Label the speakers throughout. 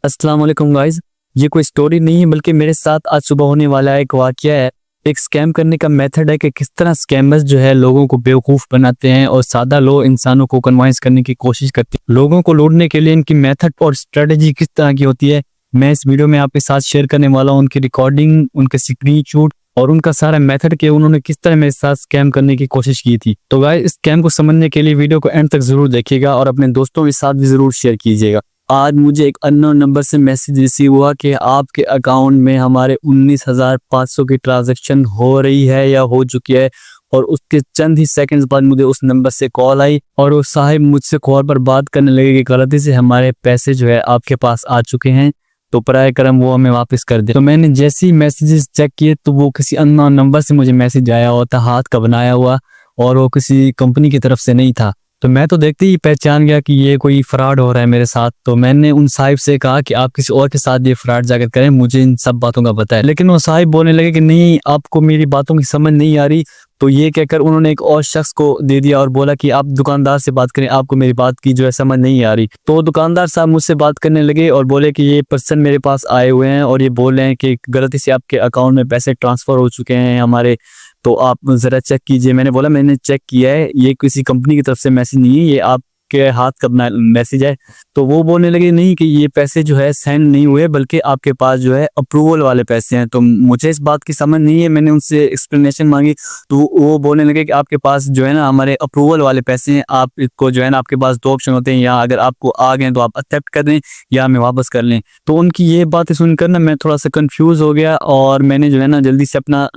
Speaker 1: अस्सलाम वालेकुम गाइस। ये कोई स्टोरी नहीं है बल्कि मेरे साथ आज सुबह होने वाला एक वाकया है। एक स्कैम करने का मेथड है कि किस तरह स्कैमर्स जो है लोगों को बेवकूफ़ बनाते हैं और सादा लोग इंसानों को कन्विंस करने की कोशिश करते हैं। लोगों को लूटने के लिए इनकी मेथड और स्ट्रेटजी किस तरह की होती है, मैं इस वीडियो में आपके साथ शेयर करने वाला हूँ। उनकी रिकॉर्डिंग, उनके स्क्रीनशॉट और उनका सारा मेथड के उन्होंने किस तरह मेरे साथ स्कैम करने की कोशिश की थी। तो गाइस, इस स्कैम को समझने के लिए वीडियो को एंड तक जरूर देखिएगा और अपने दोस्तों के साथ भी जरूर शेयर कीजिएगा। आज मुझे एक अननोन नंबर से मैसेज रिसीव हुआ कि आपके अकाउंट में हमारे 19,500 की ट्रांजैक्शन हो रही है या हो चुकी है। और उसके चंद ही सेकंड्स बाद मुझे उस नंबर से कॉल आई और वो साहिब मुझसे कॉल पर बात करने लगे कि गलती से हमारे पैसे जो है आपके पास आ चुके हैं, तो बराए करम वो हमें वापस कर दे। तो मैंने जैसे ही मैसेजेस चेक किए तो वो किसी अननोन नंबर से मुझे मैसेज आया हुआ था, हाथ का बनाया हुआ, और वो किसी कंपनी की तरफ से नहीं था। तो मैं तो देखते ही पहचान गया कि ये कोई फ्रॉड हो रहा है मेरे साथ। तो मैंने उन साहिब से कहा कि आप किसी और के साथ ये फ्रॉड जाकर करें, मुझे इन सब बातों का पता है। लेकिन वो साहिब बोलने लगे कि नहीं, आपको मेरी बातों की समझ नहीं आ रही। तो ये कहकर उन्होंने एक और शख्स को दे दिया और बोला कि आप दुकानदार से बात करें, आपको मेरी बात की जो है समझ नहीं आ रही। तो दुकानदार साहब मुझसे बात करने लगे और बोले कि ये पर्सन मेरे पास आए हुए हैं और ये बोल रहे हैं कि गलती से आपके अकाउंट में पैसे ट्रांसफर हो चुके हैं हमारे, तो आप ज़रा चेक कीजिए। मैंने बोला मैंने चेक किया है, ये किसी कंपनी की तरफ से मैसेज नहीं है, ये आपके हाथ का मैसेज है। तो वो बोलने लगे नहीं कि ये पैसे जो है सेंड नहीं हुए, बल्कि आपके पास जो है अप्रूवल वाले पैसे हैं। तो मुझे इस बात की समझ नहीं है, मैंने उनसे एक्सप्लेनेशन मांगी तो वो बोलने लगे कि आपके पास जो है ना हमारे अप्रूवल वाले पैसे हैं, आप इसको जो है ना, आपके पास दो ऑप्शन होते हैं, या अगर आपको आ गए तो आप एक्सेप्ट कर दें या हमें वापस कर लें। तो उनकी ये बातें सुनकर ना मैं थोड़ा सा कंफ्यूज हो गया और मैंने जो है ना जल्दी से अपना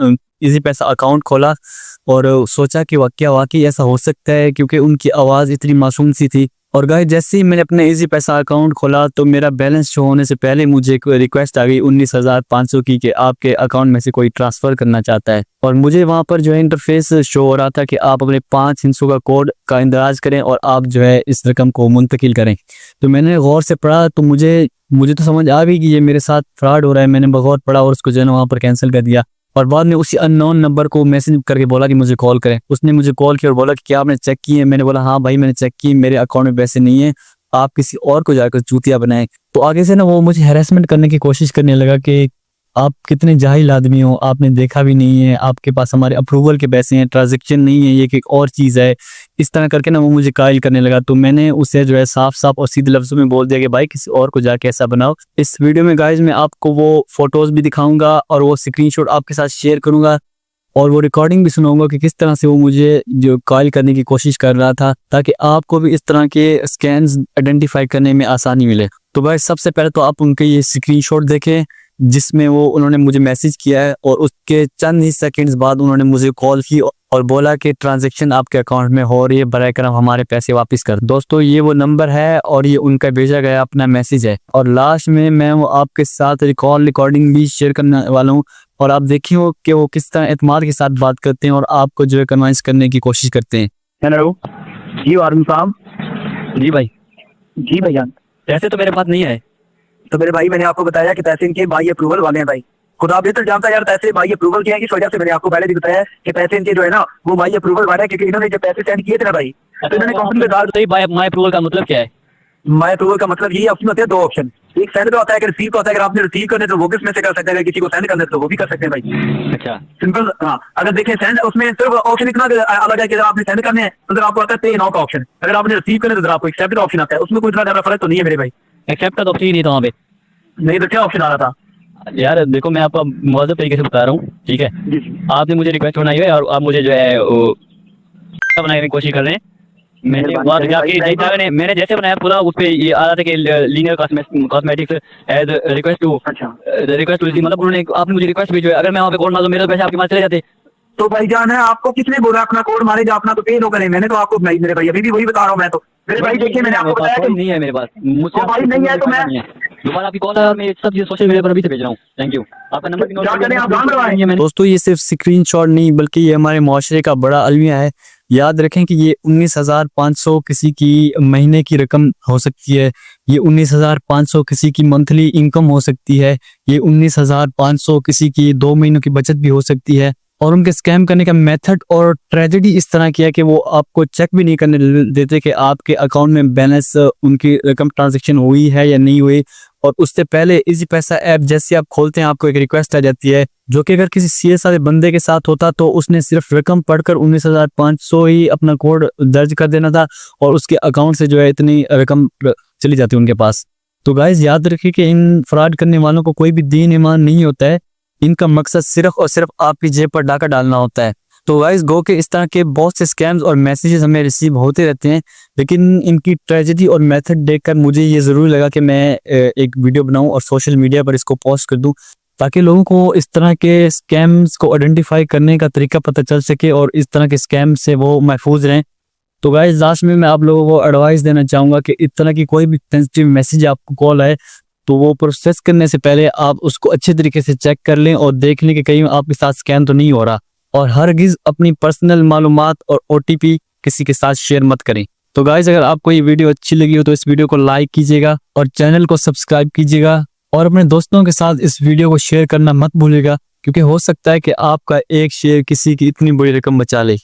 Speaker 1: इजी पैसा अकाउंट खोला और सोचा कि क्या वाकई ऐसा हो सकता है, क्योंकि उनकी आवाज़ इतनी मासूम सी थी। और गाइस, जैसे ही मैंने अपने इजी पैसा अकाउंट खोला तो मेरा बैलेंस शो होने से पहले मुझे एक रिक्वेस्ट आ गई 19,500 की कि आपके अकाउंट में से कोई ट्रांसफ़र करना चाहता है। और मुझे वहाँ पर जो है इंटरफेस शो हो रहा था कि आप अपने 5 हिस्सों का कोड का इंदराज करें और आप जो है इस रकम को मुंतकिल करें। तो मैंने गौर से पढ़ा तो मुझे मुझे तो समझ आ गई कि ये मेरे साथ फ्रॉड हो रहा है। मैंने बगौर पढ़ा और उसको जो है ना वहाँ पर कैंसिल कर दिया। और बाद में उसी अननोन नंबर को मैसेज करके बोला कि मुझे कॉल करें। उसने मुझे कॉल किया और बोला कि क्या आपने चेक की है? मैंने बोला हाँ भाई, मैंने चेक की, मेरे अकाउंट में पैसे नहीं है, आप किसी और को जाकर चूतिया बनाएं। तो आगे से ना वो मुझे हैरेसमेंट करने की कोशिश करने लगा कि आप कितने जाहिल आदमी हो, आपने देखा भी नहीं है, आपके पास हमारे अप्रूवल के पैसे हैं, ट्रांजैक्शन नहीं है, ये एक और चीज़ है। इस तरह करके ना वो मुझे कायल करने लगा। तो मैंने उसे जो है साफ साफ और सीधे लफ्ज़ों में बोल दिया कि भाई किसी और को जाके ऐसा बनाओ। इस वीडियो में गाइज मैं आपको वो फोटोज़ भी दिखाऊंगा और वो स्क्रीनशॉट आपके साथ शेयर करूंगा और वो रिकॉर्डिंग भी सुनाऊंगा कि किस तरह से वो मुझे जो कॉल करने की कोशिश कर रहा था, ताकि आपको भी इस तरह के स्कैम्स आइडेंटिफाई करने में आसानी मिले। तो भाई, सबसे पहले तो आप उनके ये स्क्रीनशॉट देखें जिसमें वो उन्होंने मुझे मैसेज किया है और उसके चंद ही सेकंड्स बाद उन्होंने मुझे कॉल की और बोला कि ट्रांजैक्शन आपके अकाउंट में हो रही है, बराए करम हमारे पैसे वापस कर। दोस्तों, ये वो नंबर है और ये उनका भेजा गया अपना मैसेज है। और लास्ट में मैं वो आपके साथ रिकॉर्डिंग भी शेयर करने वाला हूँ और आप देखिए कि वो किस तरह एतमाद के साथ बात करते हैं और आपको जो है कन्विंस करने की कोशिश करते हैं।
Speaker 2: हेलो जी, वारुण साहब।
Speaker 1: जी भाई।
Speaker 2: जी भैया।
Speaker 1: पैसे तो मेरे पास नहीं है।
Speaker 2: तो मेरे भाई, मैंने आपको बताया कि पैसे इनके भाई अप्रूवल वाले हैं भाई। खुद आप बेहतर जानता है यार, पैसे भाई अप्रूवल के हैं। इस वजह से मैंने आपको पहले भी बताया कि पैसे इनके जो है ना वो भाई अप्रूवल वाले हैं, क्योंकि इन्होंने जब पैसे सेंड किए थे ना भाई, तो इन्होंने कंपनी में डाल।
Speaker 1: माई अप्रूवल का मतलब क्या है?
Speaker 2: माई अप्रूवल का मतलब ये ऑप्शन होते हैं, दो ऑप्शन। एक सेंड पे होता है, रिसीव का होता है। अगर आपने रिसीव करने तो वो किस में से कर सकते हैं, अगर किसी को सेंड करने तो वो भी कर सकते हैं भाई।
Speaker 1: अच्छा।
Speaker 2: सिंपल। हाँ, अगर देखें सेंड, उसमें सिर्फ ऑप्शन इतना अलग है कि अगर आपने सेंड करने हैं तो अगर आपको आता है पे नाउ का ऑप्शन, अगर आपने रिसीव करने तो आपको एक्सेप्ट का ऑप्शन आता है। उसमें कोई इतना ज्यादा फर्क तो नहीं है मेरे भाई।
Speaker 1: एक्सेप्ट का तो ऑप्शन ही नहीं था वहाँ पे।
Speaker 2: नहीं तो क्या ऑप्शन आ रहा था?
Speaker 1: यार देखो, मैं आपको मौजूद तरीके से बता रहा हूँ, ठीक है?
Speaker 2: जी जी।
Speaker 1: आपने मुझे रिक्वेस्ट बनाई है और आप मुझे जो है बनाने की कोशिश कर रहे हैं। मैंने वहाँ जाके देखा, मैंने जैसे बनाया पूरा उस पर ये आ रहा था कि linear cosmetics age request to मतलब उन्होंने आपने मुझे रिक्वेस्ट भेजी है। अगर मैं वहाँ पे कोड मार दूँ मेरे तो पैसे आपके पास चले जाते।
Speaker 2: तो भाईजान है, आपको किसने बोला अपना कोड मारे जा, अपना तो पे नो करें? मैंने तो आपको नहीं, मेरे भाई अभी भी वही बता रहा हूँ मैं तो। मेरे भाई देखिए, मैंने आपको बताया कि
Speaker 1: नहीं है मेरे पास, मुझसे
Speaker 2: भाई नहीं है तो मैं
Speaker 1: दोबारा आपकी कॉल है, मैं सब चीज़ सोशल मीडिया पर अभी से भेज रहा हूँ। Thank you. आपका नंबर भी नोट
Speaker 2: क्या
Speaker 1: कर
Speaker 2: करें,
Speaker 1: लिया
Speaker 2: आप जान रहे।
Speaker 1: दोस्तों, ये सिर्फ स्क्रीनशॉट नहीं बल्कि ये हमारे मुआशरे का बड़ा अलमिया है। याद रखें कि ये 19,500 किसी की महीने की रकम हो सकती है, ये 19,500 किसी की मंथली इनकम हो सकती है, ये 19,500 किसी की 2 महीनों की बचत भी हो सकती है। और उनके स्कैम करने का मेथड और ट्रेजेडी इस तरह की है कि वो आपको चेक भी नहीं करने देते कि आपके अकाउंट में बैलेंस, उनकी रकम ट्रांजैक्शन हुई है या नहीं हुई। और उससे पहले इजी पैसा ऐप जैसे आप खोलते हैं आपको एक रिक्वेस्ट आ जाती है, जो कि अगर किसी सीएस वाले बंदे के साथ होता तो उसने सिर्फ रकम पढ़कर 19,500 ही अपना कोड दर्ज कर देना था और उसके अकाउंट से जो है इतनी रकम चली जाती उनके पास। तो गाइज याद रखिए कि इन फ्रॉड करने वालों को कोई भी दीन ईमान नहीं होता है, इनका मकसद सिर्फ और सिर्फ आपकी जेब पर डाका डालना होता है। तो गाइस गो के इस तरह के बहुत से स्कैम्स और मैसेजेस हमें रिसीव होते रहते हैं, लेकिन इनकी ट्रेजेडी और मेथड देखकर मुझे ये ज़रूर लगा कि मैं एक वीडियो बनाऊं और सोशल मीडिया पर इसको पोस्ट कर दूं, ताकि लोगों को इस तरह के स्कैम्स को आइडेंटिफाई करने का तरीका पता चल सके और इस तरह के स्कैम से वो महफूज रहें। तो गाइस लास्ट में मैं आप लोगों को एडवाइस देना चाहूँगा कि इस तरह की कोई भी सेंसिटिव मैसेज आपको कॉल आए तो वो प्रोसेस करने से पहले आप उसको अच्छे तरीके से चेक कर लें और देख लें कि कहीं आपके साथ स्कैम तो नहीं हो रहा, और हरगिज़ अपनी पर्सनल मालूमात और ओटीपी किसी के साथ शेयर मत करें। तो गाइस अगर आपको ये वीडियो अच्छी लगी हो तो इस वीडियो को लाइक कीजिएगा और चैनल को सब्सक्राइब कीजिएगा और अपने दोस्तों के साथ इस वीडियो को शेयर करना मत भूलिएगा, क्योंकि हो सकता है कि आपका एक शेयर किसी की इतनी बड़ी रकम बचा ले।